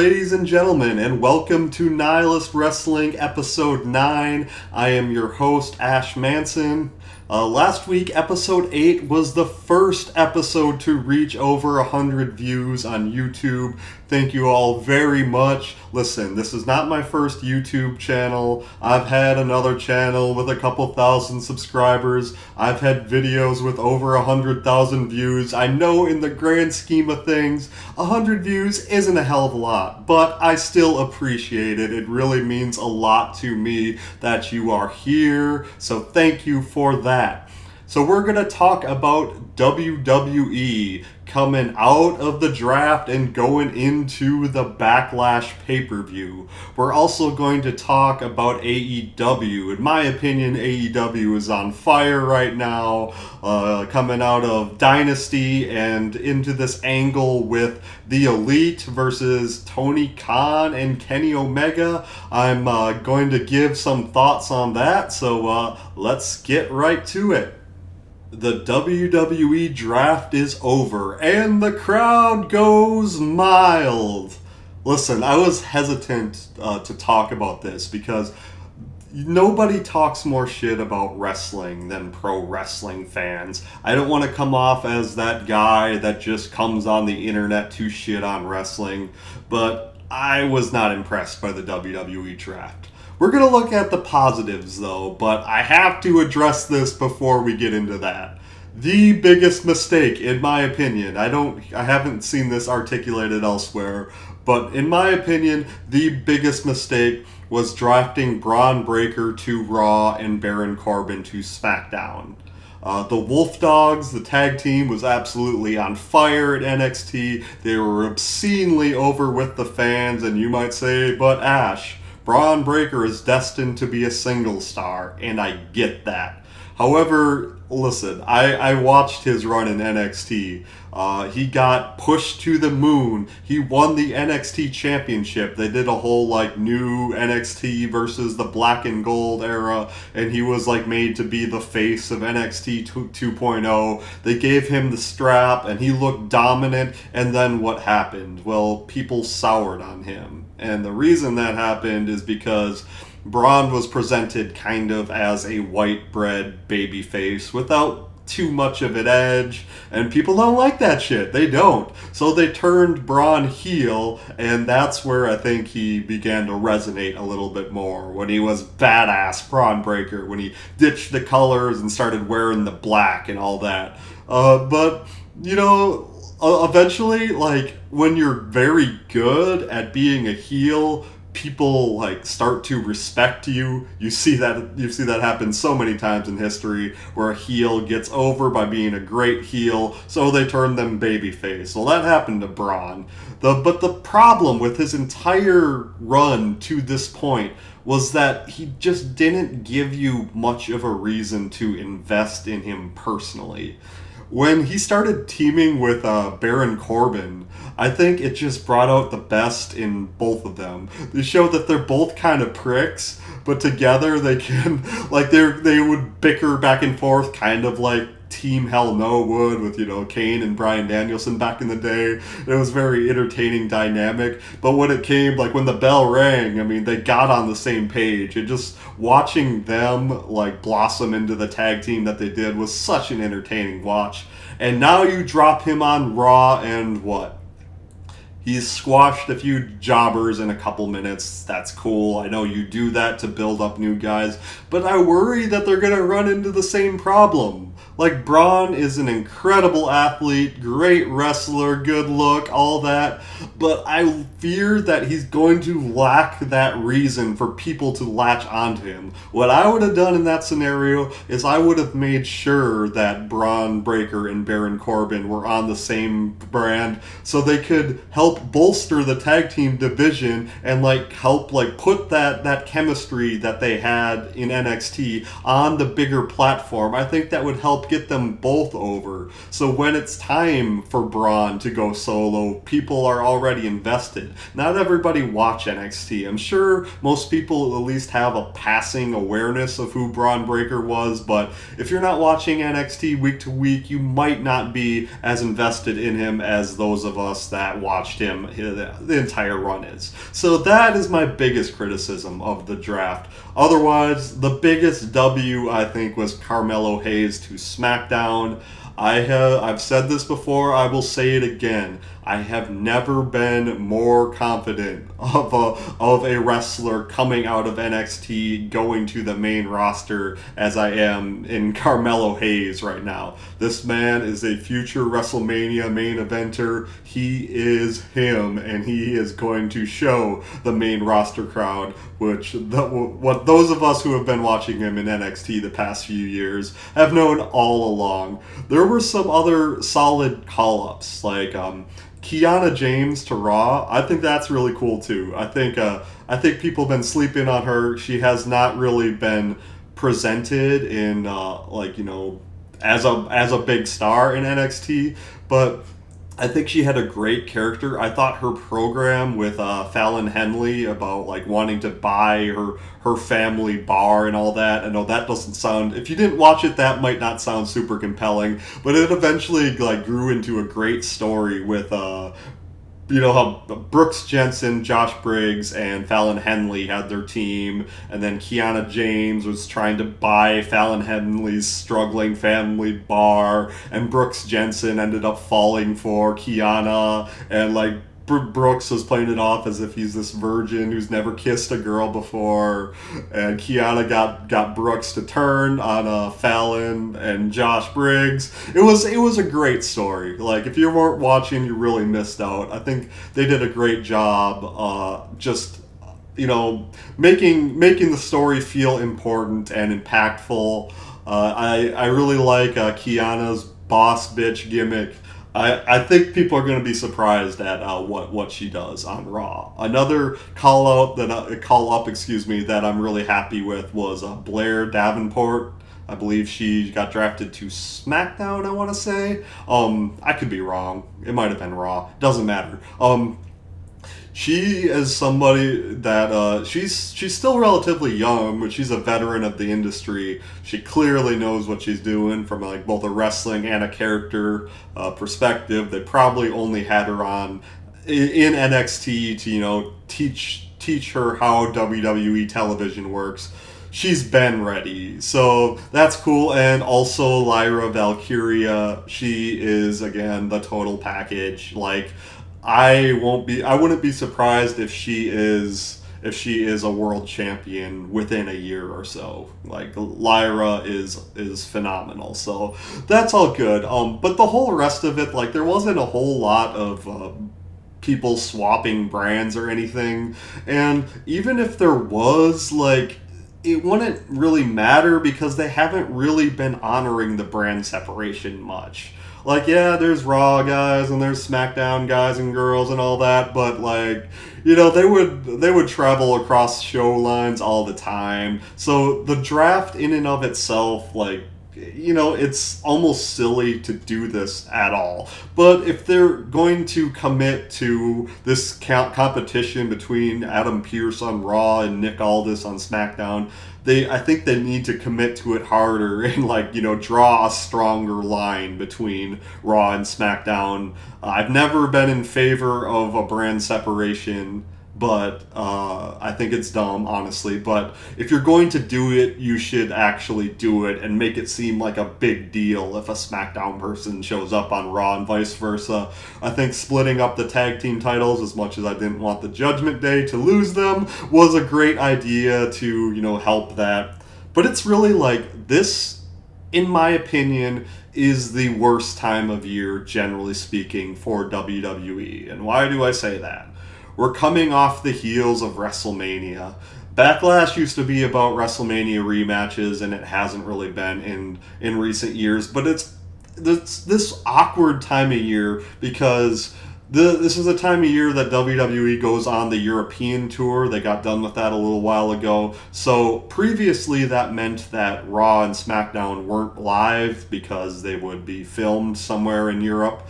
ladies and gentlemen, and welcome to Nihilist Wrestling Episode 9. I am your host, Ash Manson. Last week, Episode 8 was the first episode to reach over 100 views on YouTube. Thank you all very much. Listen, this is not my first YouTube channel. I've had another channel with a couple thousand subscribers. I've had videos with over 100,000 views. I know in the grand scheme of things, 100 views isn't a hell of a lot, but I still appreciate it. It really means a lot to me that you are here, so thank you for that. So we're going to talk about WWE coming out of the draft and going into the Backlash pay-per-view. We're also going to talk about AEW. In my opinion, AEW is on fire right now, coming out of Dynasty and into this angle with The Elite versus Tony Khan and Kenny Omega. I'm going to give some thoughts on that, so let's get right to it. The WWE Draft is over, and the crowd goes mild. Listen, I was hesitant to talk about this because nobody talks more shit about wrestling than pro wrestling fans. I don't want to come off as that guy that just comes on the internet to shit on wrestling, but I was not impressed by the WWE Draft. We're going to look at the positives, though, but I have to address this before we get into that. The biggest mistake, in my opinion, I haven't seen this articulated elsewhere, but in my opinion, the biggest mistake was drafting Braun Breaker to Raw and Baron Corbin to SmackDown. The Wolf Dogs, the tag team, was absolutely on fire at NXT. They were obscenely over with the fans, and you might say, but Ash, Braun Breaker is destined to be a single star, and I get that. However, listen, I watched his run in NXT. He got pushed to the moon. He won the NXT championship. They did a whole new NXT versus the black and gold era, and he was made to be the face of NXT 2.0. They gave him the strap, and he looked dominant, and then what happened? Well, people soured on him. And the reason that happened is because Braun was presented kind of as a white bread babyface without too much of an edge, and people don't like that shit. They don't. So they turned Braun heel, and that's where I think he began to resonate a little bit more, when he was badass Braun Breaker, when he ditched the colors and started wearing the black and all that. But, eventually, when you're very good at being a heel, people start to respect you. You see that happen so many times in history, where a heel gets over by being a great heel, so they turn them babyface. Well, that happened to Braun. But the problem with his entire run to this point was that he just didn't give you much of a reason to invest in him personally. When he started teaming with Baron Corbin, I think it just brought out the best in both of them. They showed that they're both kind of pricks, but together they can, they would bicker back and forth, kind of like Team Hell No would with, Kane and Bryan Danielson back in the day. It was very entertaining dynamic, but when it came, when the bell rang, they got on the same page. And just watching them, blossom into the tag team that they did was such an entertaining watch. And now you drop him on Raw, and what? He's squashed a few jobbers in a couple minutes. That's cool. I know you do that to build up new guys, but I worry that they're going to run into the same problem. Braun is an incredible athlete, great wrestler, good look, all that, but I fear that he's going to lack that reason for people to latch onto him. What I would have done in that scenario is I would have made sure that Braun Breaker and Baron Corbin were on the same brand, so they could help bolster the tag team division and help put that chemistry that they had in NXT on the bigger platform. I think that would help get them both over. So when it's time for Braun to go solo, people are already invested. Not everybody watch NXT. I'm sure most people at least have a passing awareness of who Braun Breaker was, but if you're not watching NXT week to week, you might not be as invested in him as those of us that watched him the entire run is. So that is my biggest criticism of the draft. Otherwise, the biggest W, I think, was Carmelo Hayes to SmackDown. I've said this before, I will say it again. I have never been more confident of a wrestler coming out of NXT going to the main roster as I am in Carmelo Hayes right now. This man is a future WrestleMania main eventer. He is him, and he is going to show the main roster crowd, what those of us who have been watching him in NXT the past few years have known all along. There were some other solid call-ups, like Kiana James to Raw. I think that's really cool too. I think people have been sleeping on her. She has not really been presented in as a big star in NXT, but I think she had a great character. I thought her program with Fallon Henley about like wanting to buy her family bar and all that. I know that doesn't sound, if you didn't watch it, that might not sound super compelling, but it eventually like grew into a great story with how Brooks Jensen, Josh Briggs, and Fallon Henley had their team, and then Kiana James was trying to buy Fallon Henley's struggling family bar, and Brooks Jensen ended up falling for Kiana, and like Brooks was playing it off as if he's this virgin who's never kissed a girl before, and Kiana got Brooks to turn on Fallon and Josh Briggs. It was a great story. Like, if you weren't watching, you really missed out. I think they did a great job making the story feel important and impactful. I really like Kiana's boss bitch gimmick. I think people are going to be surprised at what she does on Raw. Another call up that I'm really happy with was Blair Davenport. I believe she got drafted to SmackDown, I want to say. I could be wrong. It might have been Raw. Doesn't matter. She is somebody that she's still relatively young, but she's a veteran of the industry. She clearly knows what she's doing from like both a wrestling and a character perspective. They probably only had her on in NXT to teach her how WWE television works. She's been ready, so that's cool. And also Lyra Valkyria, she is again the total package. Like, I wouldn't be surprised if she is a world champion within a year or so. Like, Lyra is phenomenal, so that's all good. But the whole rest of it, like, there wasn't a whole lot of people swapping brands or anything, and even if there was, like, it wouldn't really matter because they haven't really been honoring the brand separation much. Like, yeah, there's Raw guys and there's SmackDown guys and girls and all that, but like, they would travel across show lines all the time. So the draft in and of itself, like, it's almost silly to do this at all. But if they're going to commit to this competition between Adam Pearce on Raw and Nick Aldis on SmackDown, I think they need to commit to it harder and draw a stronger line between Raw and SmackDown. I've never been in favor of a brand separation, but I think it's dumb, honestly. But if you're going to do it, you should actually do it and make it seem like a big deal if a SmackDown person shows up on Raw and vice versa. I think splitting up the tag team titles, as much as I didn't want the Judgment Day to lose them, was a great idea to, help that. But it's really like this, in my opinion, is the worst time of year, generally speaking, for WWE. And why do I say that? We're coming off the heels of WrestleMania. Backlash used to be about WrestleMania rematches, and it hasn't really been in recent years. But it's this awkward time of year because this is a time of year that WWE goes on the European tour. They got done with that a little while ago. So previously that meant that Raw and SmackDown weren't live because they would be filmed somewhere in Europe.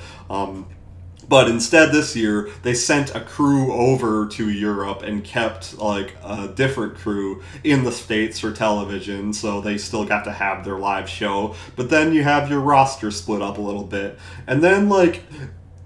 But instead this year, they sent a crew over to Europe and kept like a different crew in the States for television, so they still got to have their live show. But then you have your roster split up a little bit. And then like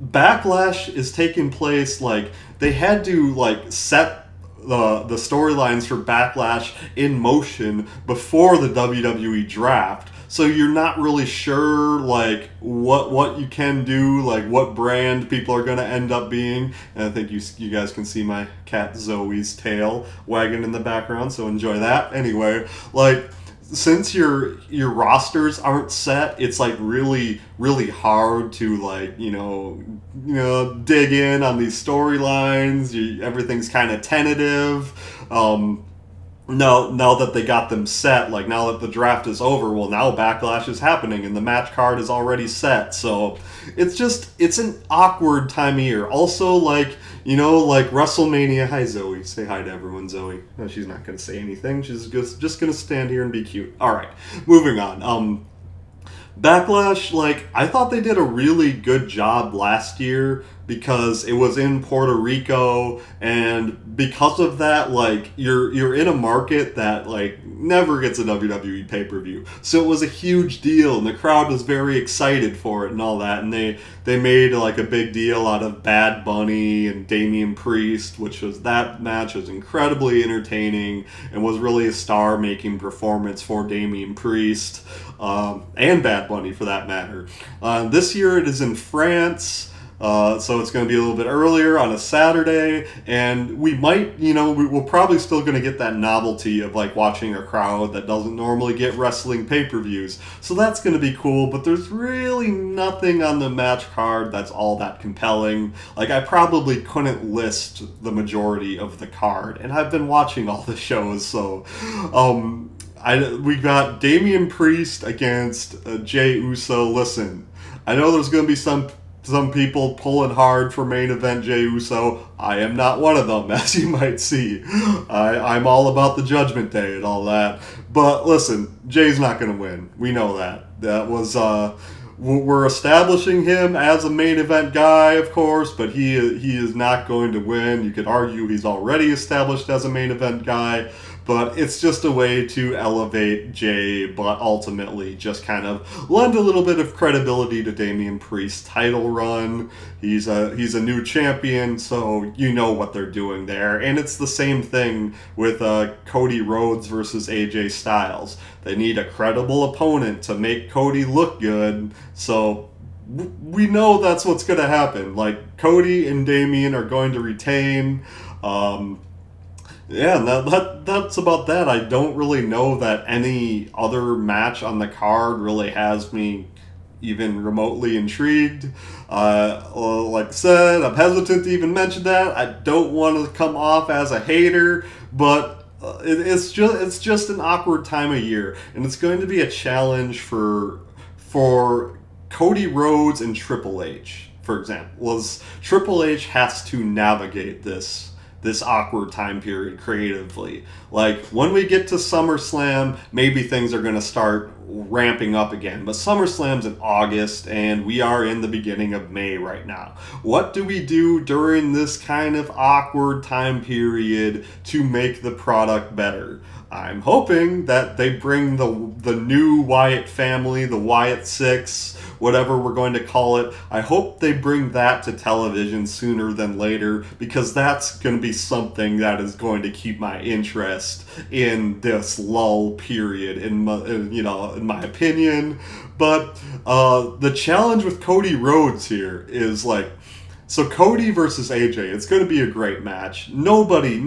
Backlash is taking place, like, they had to, like, set the storylines for Backlash in motion before the WWE Draft. So you're not really sure, like, what you can do, like what brand people are going to end up being. And I think you guys can see my cat Zoe's tail wagging in the background, so enjoy that. Anyway, like, since your rosters aren't set, it's like really hard to, like, dig in on these storylines. Everything's kind of tentative. Now that they got them set, like, now that the draft is over, well, now Backlash is happening and the match card is already set. So it's an awkward time of year. Also, like, like WrestleMania. Hi, Zoe. Say hi to everyone, Zoe. No, she's not going to say anything. She's just going to stand here and be cute. All right, moving on. Backlash, like, I thought they did a really good job last year because it was in Puerto Rico, and because of that, like, you're in a market that, like, never gets a WWE pay-per-view. So it was a huge deal, and the crowd was very excited for it and all that, and they made, like, a big deal out of Bad Bunny and Damian Priest, that match was incredibly entertaining and was really a star-making performance for Damian Priest, and Bad Bunny for that matter. This year it is in France. So it's going to be a little bit earlier on a Saturday, and we might, we're probably still going to get that novelty of, like, watching a crowd that doesn't normally get wrestling pay-per-views. So that's going to be cool, but there's really nothing on the match card that's all that compelling. Like, I probably couldn't list the majority of the card, and I've been watching all the shows, so, we got Damian Priest against Jey Uso. Listen, I know there's going to be some people pulling hard for main event Jey Uso. I am not one of them, as you might see. I'm all about the Judgment Day and all that. But listen, Jay's not going to win. We know that. That was, we're establishing him as a main event guy, of course, but he is not going to win. You could argue he's already established as a main event guy, but it's just a way to elevate Jay, but ultimately just kind of lend a little bit of credibility to Damian Priest's title run. He's a new champion, so you know what they're doing there. And it's the same thing with Cody Rhodes versus AJ Styles. They need a credible opponent to make Cody look good, so we know that's what's going to happen. Like, Cody and Damian are going to retain. Yeah, that's about that. I don't really know that any other match on the card really has me even remotely intrigued. Like I said, I'm hesitant to even mention that. I don't want to come off as a hater, but it's just an awkward time of year, and it's going to be a challenge for Cody Rhodes and Triple H, for example. Triple H has to navigate this awkward time period creatively. Like, when we get to SummerSlam, maybe things are going to start ramping up again. But SummerSlam's in August, and we are in the beginning of May right now. What do we do during this kind of awkward time period to make the product better? I'm hoping that they bring the new Wyatt family, the Wyatt Six, whatever we're going to call it. I hope they bring that to television sooner than later, because that's going to be something that is going to keep my interest in this lull period, in my opinion. But the challenge with Cody Rhodes here is, like, so Cody versus AJ, it's going to be a great match. Nobody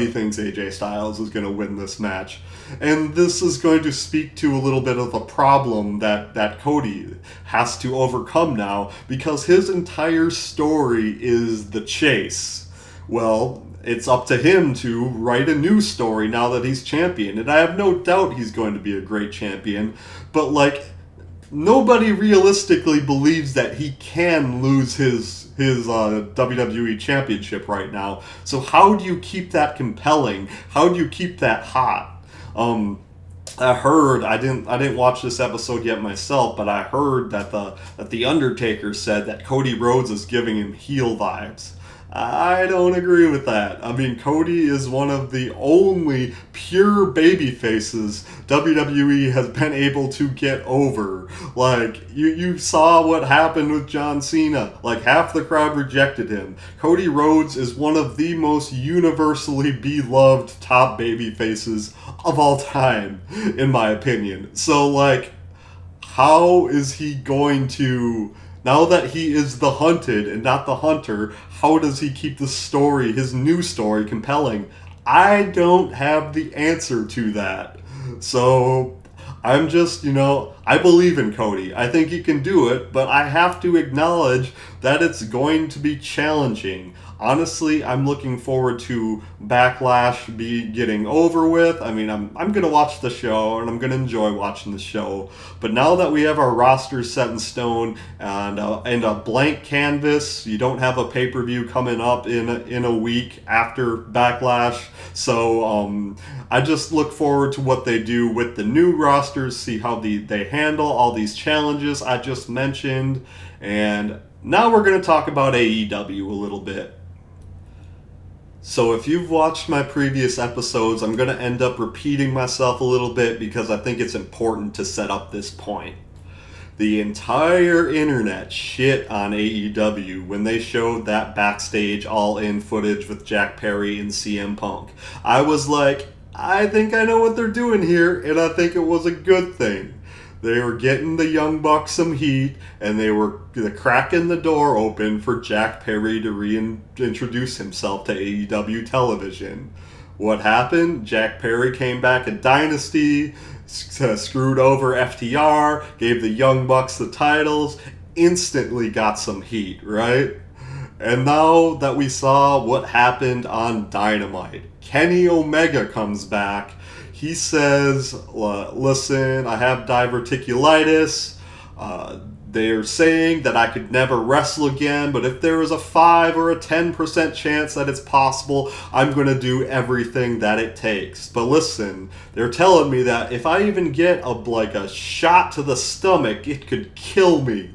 thinks AJ Styles is going to win this match. And this is going to speak to a little bit of a problem that Cody has to overcome now, because his entire story is the chase. Well, it's up to him to write a new story now that he's champion. And I have no doubt he's going to be a great champion. But, like, nobody realistically believes that he can lose his WWE Championship right now. So how do you keep that compelling? How do you keep that hot? I heard, I didn't watch this episode yet myself, but I heard that the Undertaker said that Cody Rhodes is giving him heel vibes. I don't agree with that. I mean, Cody is one of the only pure baby faces WWE has been able to get over. Like, you saw what happened with John Cena. Like, half the crowd rejected him. Cody Rhodes is one of the most universally beloved top baby faces of all time, in my opinion. So, like, how is he going to, now that he is the hunted and not the hunter, how does he keep the story, his new story, compelling? I don't have the answer to that. So I'm just, I believe in Cody. I think he can do it, but I have to acknowledge that it's going to be challenging. Honestly, I'm looking forward to Backlash be getting over with. I mean, I'm going to watch the show, and I'm going to enjoy watching the show. But now that we have our roster set in stone and a blank canvas, you don't have a pay-per-view coming up in a week after Backlash. So I just look forward to what they do with the new rosters, see how they handle all these challenges I just mentioned. And now we're going to talk about AEW a little bit. So if you've watched my previous episodes, I'm going to end up repeating myself a little bit because I think it's important to set up this point. The entire internet shit on AEW when they showed that backstage all-in footage with Jack Perry and CM Punk. I was like, I think I know what they're doing here, and I think it was a good thing. They were getting the Young Bucks some heat, and they were cracking the door open for Jack Perry to reintroduce himself to AEW television. What happened? Jack Perry came back at Dynasty, screwed over FTR, gave the Young Bucks the titles, instantly got some heat, right? And now that we saw what happened on Dynamite, Kenny Omega comes back. He says, listen, I have diverticulitis. They're saying that I could never wrestle again, but if there is a 5 or a 10% chance that it's possible, I'm going to do everything that it takes. But listen, they're telling me that if I even get a shot to the stomach, it could kill me.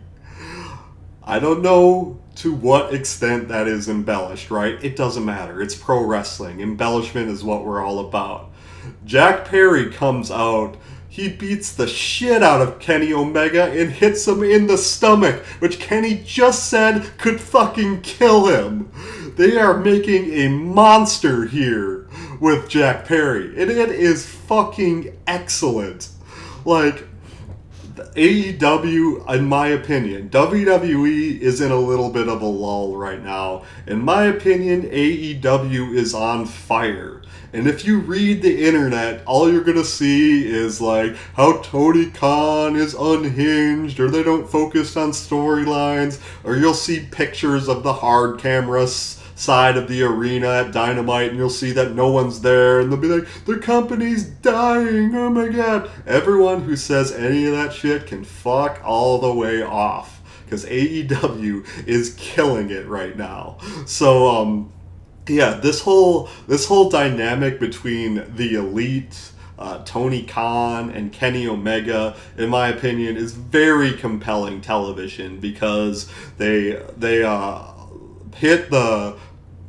I don't know to what extent that is embellished, right? It doesn't matter. It's pro wrestling. Embellishment is what we're all about. Jack Perry comes out, he beats the shit out of Kenny Omega and hits him in the stomach, which Kenny just said could fucking kill him. They are making a monster here with Jack Perry, and it is fucking excellent. Like, AEW, in my opinion, WWE is in a little bit of a lull right now. In my opinion, AEW is on fire. And if you read the internet, all you're going to see is like how Tony Khan is unhinged, or they don't focus on storylines, or you'll see pictures of the hard camera side of the arena at Dynamite, and you'll see that no one's there, and they'll be like, the company's dying, oh my god. Everyone who says any of that shit can fuck all the way off, because AEW is killing it right now. So, yeah, this whole dynamic between the Elite, Tony Khan, and Kenny Omega, in my opinion, is very compelling television because they hit the,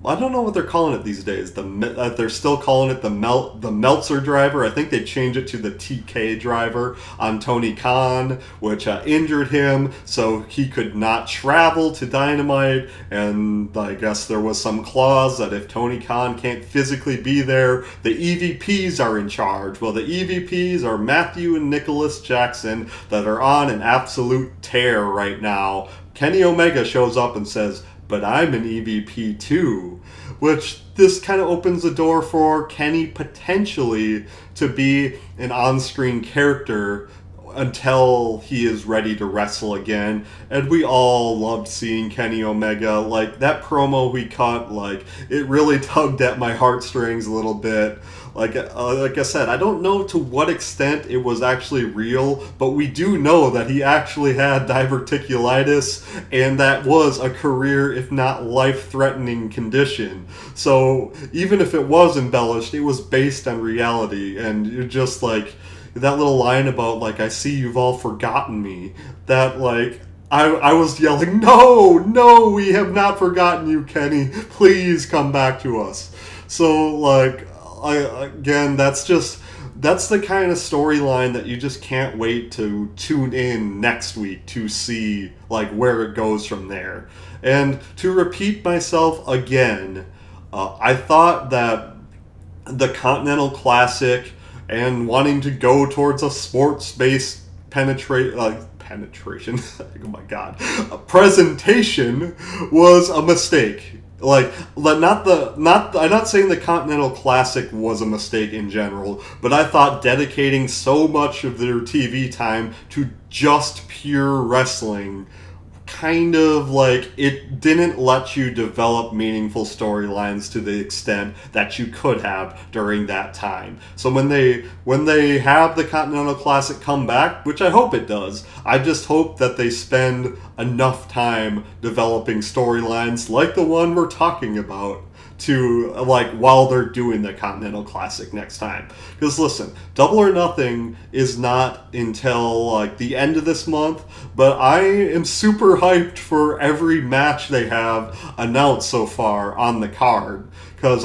I don't know what they're calling it these days. They're still calling it the Meltzer driver. I think they changed it to the TK driver on Tony Khan, which injured him, so he could not travel to Dynamite. And I guess there was some clause that if Tony Khan can't physically be there, the EVPs are in charge. Well, the EVPs are Matthew and Nicholas Jackson that are on an absolute tear right now. Kenny Omega shows up and says, but I'm an EVP too, which this kind of opens the door for Kenny potentially to be an on-screen character until he is ready to wrestle again. And we all loved seeing Kenny Omega. Like, that promo we cut, like, it really tugged at my heartstrings a little bit. Like I said, I don't know to what extent it was actually real, but we do know that he actually had diverticulitis, and that was a career, if not life-threatening condition. So even if it was embellished, it was based on reality, and you're just like, that little line about, like, I see you've all forgotten me, that, like, I was yelling, no, we have not forgotten you, Kenny. Please come back to us. So, like, again, that's the kind of storyline that you just can't wait to tune in next week to see, like, where it goes from there. And to repeat myself again, I thought that the Continental Classic and wanting to go towards a sports-based penetration oh my god, a presentation was a mistake. Like, I'm not saying the Continental Classic was a mistake in general, but I thought dedicating so much of their TV time to just pure wrestling kind of, like, it didn't let you develop meaningful storylines to the extent that you could have during that time. So when they have the Continental Classic come back, which I hope it does, I just hope that they spend enough time developing storylines like the one we're talking about to, like, while they're doing the Continental Classic next time. Because listen, Double or Nothing is not until, like, the end of this month, but I am super hyped for every match they have announced so far on the card. Because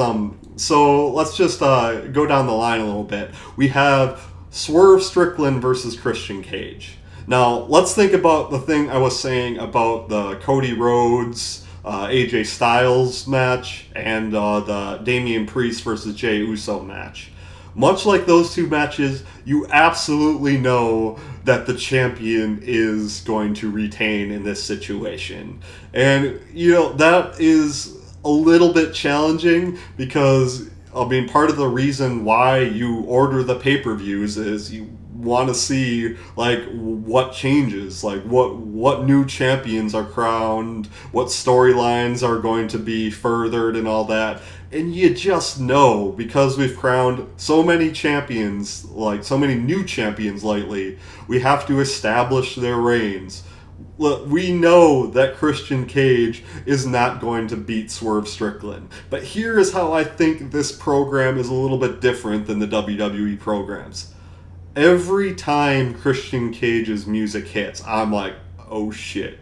so let's just go down the line a little bit. We have Swerve Strickland versus Christian Cage. Now, let's think about the thing I was saying about the Cody Rhodes AJ Styles match and the Damian Priest versus Jey Uso match. Much like those two matches, you absolutely know that the champion is going to retain in this situation. And, you know, that is a little bit challenging because, I mean, part of the reason why you order the pay-per-views is you want to see, like, what changes, like what new champions are crowned, what storylines are going to be furthered and all that. And you just know, because we've crowned so many champions, like so many new champions lately, we have to establish their reigns. Look, we know that Christian Cage is not going to beat Swerve Strickland. But here is how I think this program is a little bit different than the WWE programs. Every time Christian Cage's music hits, I'm like, oh shit,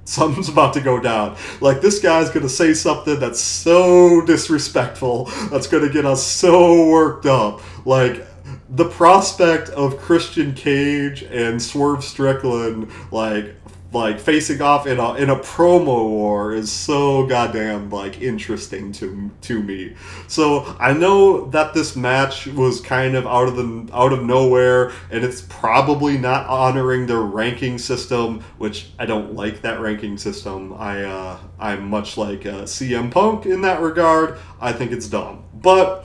something's about to go down. Like, this guy's gonna say something that's so disrespectful, that's gonna get us so worked up. Like, the prospect of Christian Cage and Swerve Strickland, like facing off in a promo war is so goddamn, like, interesting to me. So I know that this match was kind of out of nowhere, and it's probably not honoring their ranking system, which I don't like that ranking system. I'm much like CM Punk in that regard. I think it's dumb, but.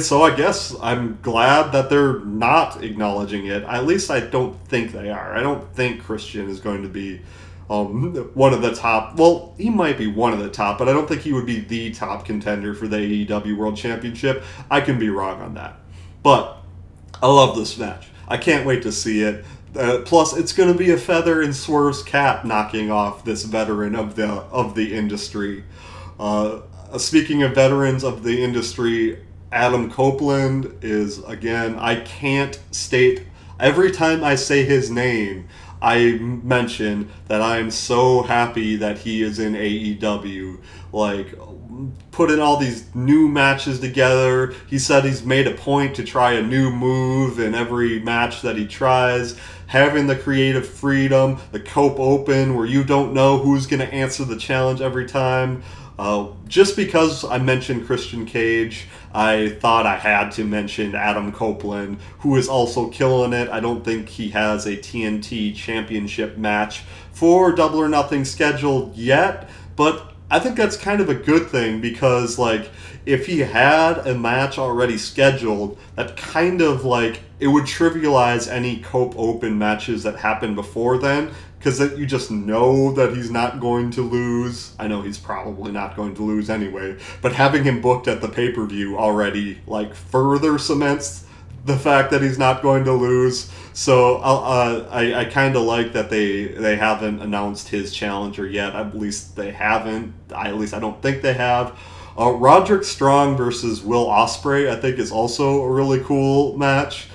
So I guess I'm glad that they're not acknowledging it. At least I don't think they are. I don't think Christian is going to be one of the top. Well, he might be one of the top, but I don't think he would be the top contender for the AEW World Championship. I can be wrong on that. But I love this match. I can't wait to see it. Plus, it's going to be a feather in Swerve's cap knocking off this veteran of the industry. Speaking of veterans of the industry, Adam Copeland is, again, I can't state, every time I say his name, I mention that I'm so happy that he is in AEW. Like, putting all these new matches together. He said he's made a point to try a new move in every match that he tries. Having the creative freedom, the Cope Open, where you don't know who's going to answer the challenge every time. Just because I mentioned Christian Cage, I thought I had to mention Adam Copeland, who is also killing it. I don't think he has a TNT championship match for Double or Nothing scheduled yet, but I think that's kind of a good thing because, like, if he had a match already scheduled, that kind of, like, it would trivialize any Cope Open matches that happened before then, because you just know that he's not going to lose. I know he's probably not going to lose anyway, but having him booked at the pay-per-view already, like, further cements the fact that he's not going to lose. So I kind of like that they haven't announced his challenger yet. At least they haven't. I don't think they have. Roderick Strong versus Will Ospreay, I think, is also a really cool match.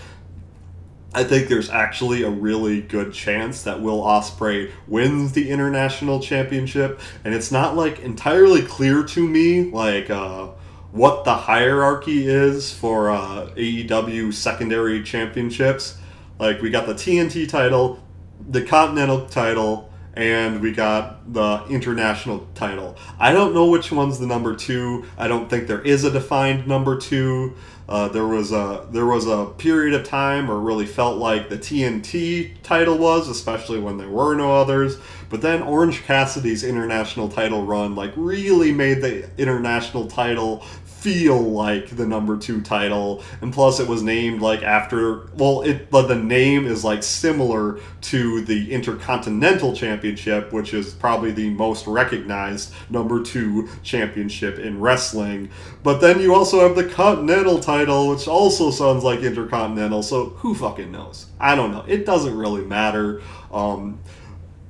I think there's actually a really good chance that Will Ospreay wins the international championship, and it's not like entirely clear to me what the hierarchy is for AEW secondary championships. Like we got the TNT title, the Continental title, and we got the international title. I don't know which one's the number two. I don't think there is a defined number two. There was a period of time where it really felt like the TNT title was, especially when there were no others. But then Orange Cassidy's international title run really made the international title feel like the number two title, and plus it was named but the name is similar to the Intercontinental Championship, which is probably the most recognized number two championship in wrestling. But then you also have the Continental title, which also sounds like Intercontinental, so who fucking knows? I don't know. It doesn't really matter.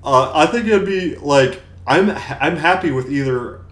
I think it'd be I'm happy with either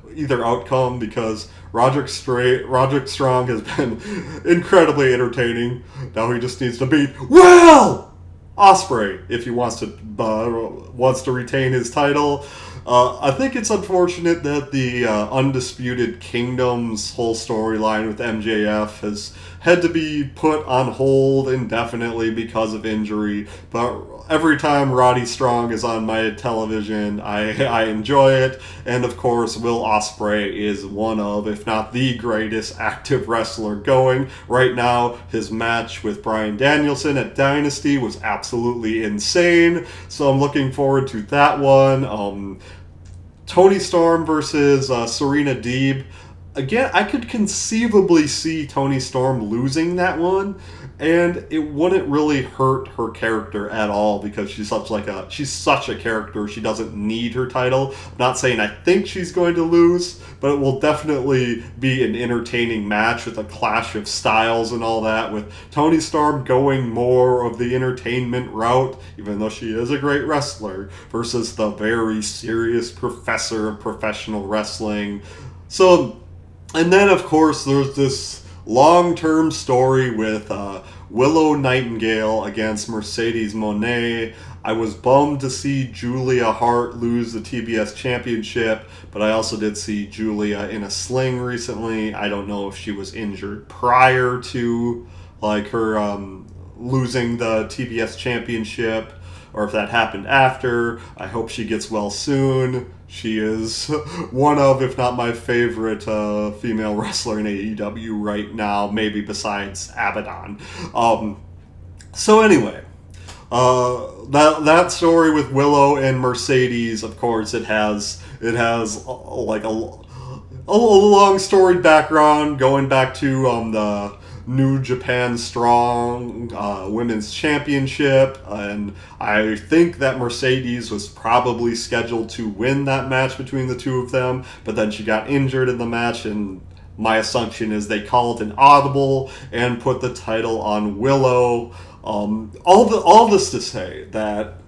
outcome because Roderick Strong has been incredibly entertaining. Now he just needs to beat Will Ospreay if he wants to retain his title. I think it's unfortunate that the Undisputed Kingdom's whole storyline with MJF has had to be put on hold indefinitely because of injury. But every time Roddy Strong is on my television, I enjoy it. And of course, Will Ospreay is one of, if not the greatest active wrestler going. Right now, his match with Bryan Danielson at Dynasty was absolutely insane. So I'm looking forward to that one. Toni Storm versus Serena Deeb. Again, I could conceivably see Toni Storm losing that one, and it wouldn't really hurt her character at all because she's such a character. She doesn't need her title. I'm not saying I think she's going to lose, but it will definitely be an entertaining match with a clash of styles and all that, with Toni Storm going more of the entertainment route, even though she is a great wrestler, versus the very serious professor of professional wrestling. So, and then of course there's this long-term story with Willow Nightingale against Mercedes Moné. I was bummed to see Julia Hart lose the TBS championship, but I also did see Julia in a sling recently. I don't know if she was injured prior to her losing the TBS championship or if that happened after. I hope she gets well soon. She is one of, if not my favorite female wrestler in AEW right now, maybe besides Abaddon. So anyway, that story with Willow and Mercedes, of course, it has a long storied background going back to the New Japan Strong Women's Championship, and I think that Mercedes was probably scheduled to win that match between the two of them, but then she got injured in the match, and my assumption is they called an audible and put the title on Willow. All this to say that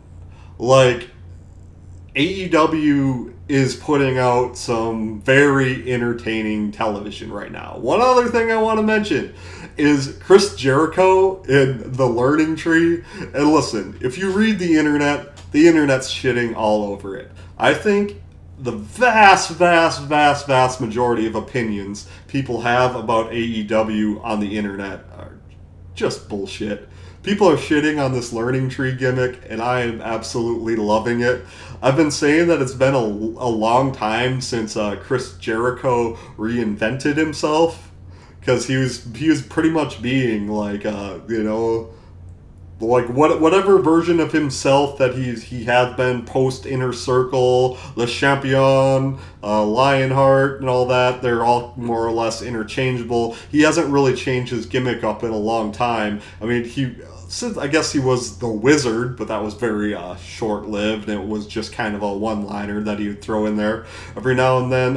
AEW is putting out some very entertaining television right now. One other thing I want to mention is Chris Jericho in The Learning Tree. And listen, if you read the internet's shitting all over it. I think the vast majority of opinions people have about AEW on the internet are just bullshit. People are shitting on this Learning Tree gimmick, and I am absolutely loving it. I've been saying that it's been a long time since Chris Jericho reinvented himself, because he was pretty much being whatever version of himself that he had been post Inner Circle, Le Champion, Lionheart, and all that. They're all more or less interchangeable. He hasn't really changed his gimmick up in a long time. I mean, I guess he was the Wizard, but that was very short-lived, and it was just kind of a one-liner that he would throw in there every now and then.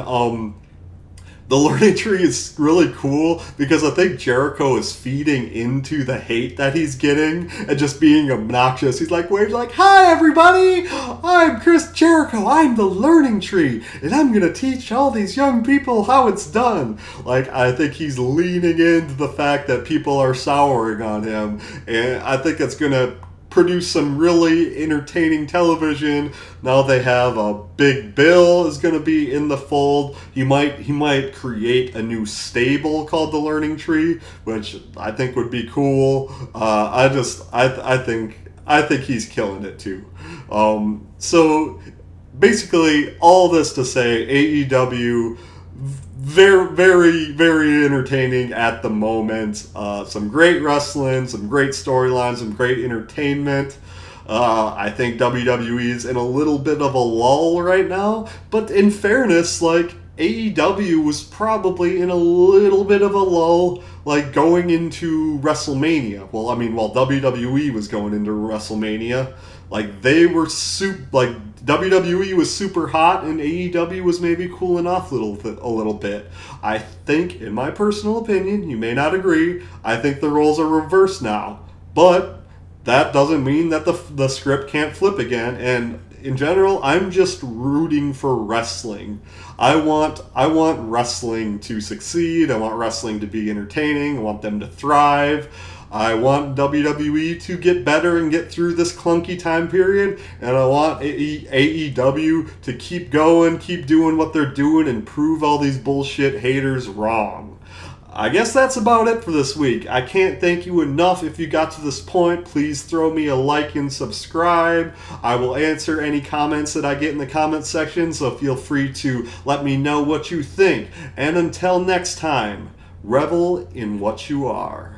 the learning tree is really cool because I think Jericho is feeding into the hate that he's getting and just being obnoxious. He's like, hi everybody, I'm Chris Jericho, I'm the learning tree, and I'm gonna teach all these young people how it's done. Like, I think he's leaning into the fact that people are souring on him, and I think it's gonna produce some really entertaining television. Now they have a Big Bill is going to be in the fold. He might create a new stable called the Learning Tree, which I think would be cool. I think he's killing it too. So basically, all this to say, AEW, very, very, very entertaining at the moment. Some great wrestling, some great storylines, some great entertainment. I think WWE is in a little bit of a lull right now, but in fairness, like, AEW was probably in a little bit of a lull, like, going into WrestleMania. Well, I mean, while WWE was going into WrestleMania, like, they were WWE was super hot and AEW was maybe cooling off a little bit. I think, in my personal opinion, you may not agree, I think the roles are reversed now. But that doesn't mean that the script can't flip again. And in general, I'm just rooting for wrestling. I want wrestling to succeed. I want wrestling to be entertaining. I want them to thrive. I want WWE to get better and get through this clunky time period, and I want AEW to keep going, keep doing what they're doing, and prove all these bullshit haters wrong. I guess that's about it for this week. I can't thank you enough if you got to this point. Please throw me a like and subscribe. I will answer any comments that I get in the comments section, so feel free to let me know what you think. And until next time, revel in what you are.